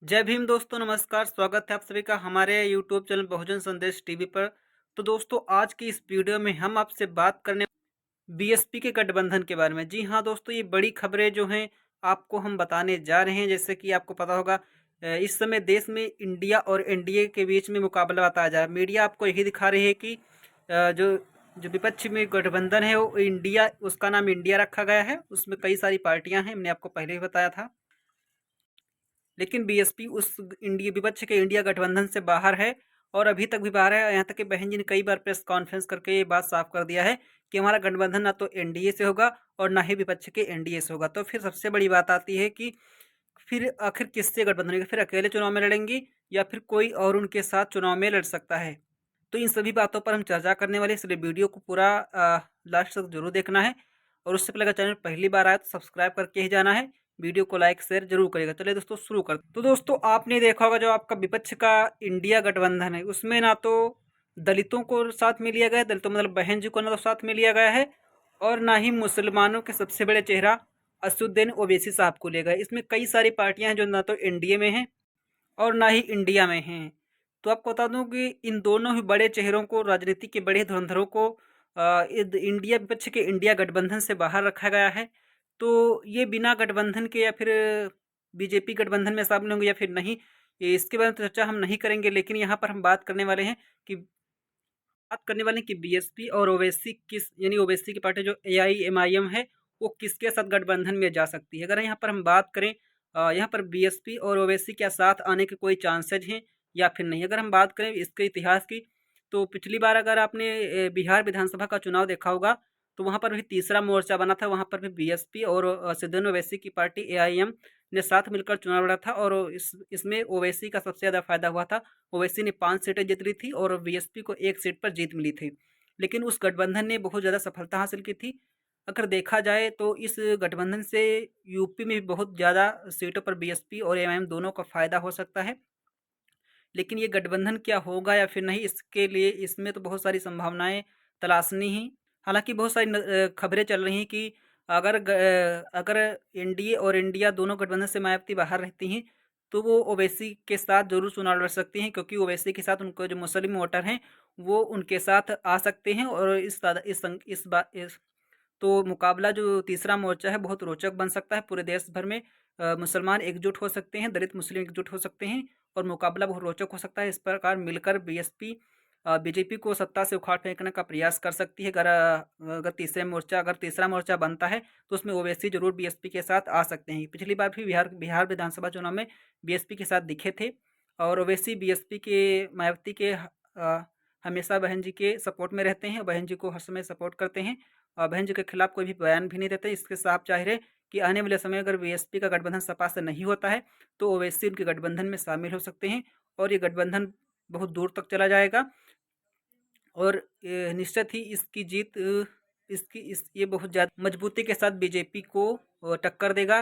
जय भीम दोस्तों, नमस्कार। स्वागत है आप सभी का हमारे यूट्यूब चैनल बहुजन संदेश टीवी पर। तो दोस्तों, आज की इस वीडियो में हम आपसे बात करने बीएसपी के गठबंधन के बारे में। जी हाँ दोस्तों, ये बड़ी खबरें जो हैं आपको हम बताने जा रहे हैं। जैसे कि आपको पता होगा, इस समय देश में इंडिया और एनडीए के बीच में मुकाबला बताया जा रहा है। मीडिया आपको यही दिखा रही है कि जो जो विपक्ष में गठबंधन है वो इंडिया, उसका नाम इंडिया रखा गया है। उसमें कई सारी पार्टियां हैं, मैंने आपको पहले ही बताया था। लेकिन बीएसपी उस इंडिया विपक्ष के इंडिया गठबंधन से बाहर है और अभी तक भी बाहर है। यहाँ तक कि बहन जी ने कई बार प्रेस कॉन्फ्रेंस करके ये बात साफ कर दिया है कि हमारा गठबंधन ना तो एनडीए से होगा और ना ही विपक्ष के एनडीए से होगा। तो फिर सबसे बड़ी बात आती है कि फिर आखिर किससे गठबंधन होगा? फिर अकेले चुनाव में लड़ेंगी या फिर कोई और उनके साथ चुनाव में लड़ सकता है? तो इन सभी बातों पर हम चर्चा करने वाले हैं, इसलिए वीडियो को पूरा लास्ट तक जरूर देखना है। और उससे पहले अगर चैनल पहली बार आए तो सब्सक्राइब करके ही जाना है। वीडियो को लाइक शेयर जरूर करेगा। चलिए दोस्तों, शुरू कर। तो दोस्तों, आपने देखा होगा जो आपका विपक्ष का इंडिया गठबंधन है, उसमें ना तो दलितों को साथ में लिया गया है, दलितों मतलब बहन जी को ना तो साथ में लिया गया है, और ना ही मुसलमानों के सबसे बड़े चेहरा असदुद्दीन ओवैसी साहब को लिया गया है। इसमें कई सारी पार्टियां हैं जो ना तो एनडीए में हैं और ना ही इंडिया में हैं। तो आपको बता दूं कि इन दोनों ही बड़े चेहरों को, राजनीति के बड़े धुरंधरों को इंडिया विपक्ष के इंडिया गठबंधन से बाहर रखा गया है। तो ये बिना गठबंधन के या फिर बीजेपी गठबंधन में शामिल होंगे या फिर नहीं, इसके बारे में तो चर्चा हम नहीं करेंगे। लेकिन यहाँ पर हम बात करने वाले हैं कि बीएसपी और ओवैसी किस, यानी ओवैसी की पार्टी जो एआईएमआईएम है, वो किसके साथ गठबंधन में जा सकती है। अगर यहाँ पर हम बात करें, यहाँ पर बीएसपी और ओवैसी के साथ आने के कोई चांसेज हैं या फिर नहीं। अगर हम बात करें इसके इतिहास की, तो पिछली बार अगर आपने बिहार विधानसभा का चुनाव देखा होगा, तो वहाँ पर भी तीसरा मोर्चा बना था। वहाँ पर भी बीएसपी और असदुद्दीन ओवैसी की पार्टी एआईएम ने साथ मिलकर चुनाव लड़ा था, और इसमें ओवैसी का सबसे ज़्यादा फायदा हुआ था। ओवैसी ने 5 सीटें जीत ली थी और बीएसपी को 1 सीट पर जीत मिली थी। लेकिन उस गठबंधन ने बहुत ज़्यादा सफलता हासिल की थी। अगर देखा जाए तो इस गठबंधन से यूपी में भी बहुत ज़्यादा सीटों पर बीएसपी और एमआईएम दोनों का फायदा हो सकता है। लेकिन ये गठबंधन क्या होगा या फिर नहीं, इसके लिए इसमें तो बहुत सारी संभावनाएं तलाशनी ही। हालांकि बहुत सारी खबरें चल रही हैं कि अगर एनडीए और इंडिया दोनों गठबंधन से मायावती बाहर रहती हैं, तो वो ओवैसी के साथ जरूर चुनाव लड़ सकती हैं, क्योंकि ओवैसी के साथ उनको जो मुस्लिम वोटर हैं वो उनके साथ आ सकते हैं। और इस तो मुकाबला जो तीसरा मोर्चा है बहुत रोचक बन सकता है। पूरे देश भर में मुसलमान एकजुट हो सकते हैं, दलित मुस्लिम एकजुट हो सकते हैं और मुकाबला बहुत रोचक हो सकता है। इस प्रकार मिलकर बीएसपी बीजेपी को सत्ता से उखाड़ फेंकने का प्रयास कर सकती है। अगर तीसरा मोर्चा बनता है तो उसमें ओवैसी जरूर बीएसपी के साथ आ सकते हैं। पिछली बार भी बिहार बिहार विधानसभा चुनाव में बीएसपी के साथ दिखे थे, और ओवैसी बीएसपी के मायावती के हमेशा बहन जी के सपोर्ट में रहते हैं, बहन जी को हर समय सपोर्ट करते हैं और बहन जी के खिलाफ कोई भी बयान भी नहीं देते। इसके साफ जाहिर है कि आने वाले समय अगर बीएसपी का गठबंधन सपा से नहीं होता है तो ओवैसी उनके गठबंधन में शामिल हो सकते हैं, और ये गठबंधन बहुत दूर तक चला जाएगा। और निश्चित ही इसकी जीत ये बहुत ज़्यादा मजबूती के साथ बीजेपी को टक्कर देगा।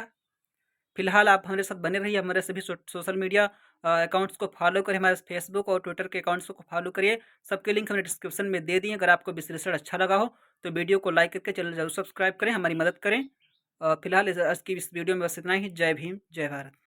फिलहाल आप हमारे साथ बने रहिए, हमारे सभी सोशल मीडिया अकाउंट्स को फॉलो करें, हमारे फेसबुक और ट्विटर के अकाउंट्स को फॉलो करिए। सबके लिंक हमने डिस्क्रिप्शन में दे दिए। अगर आपको विश्लेषण अच्छा लगा हो तो वीडियो को लाइक करके चैनल जरूर सब्सक्राइब करें, हमारी मदद करें। फिलहाल आज की इस वीडियो में बस इतना ही। जय भीम, जय भारत।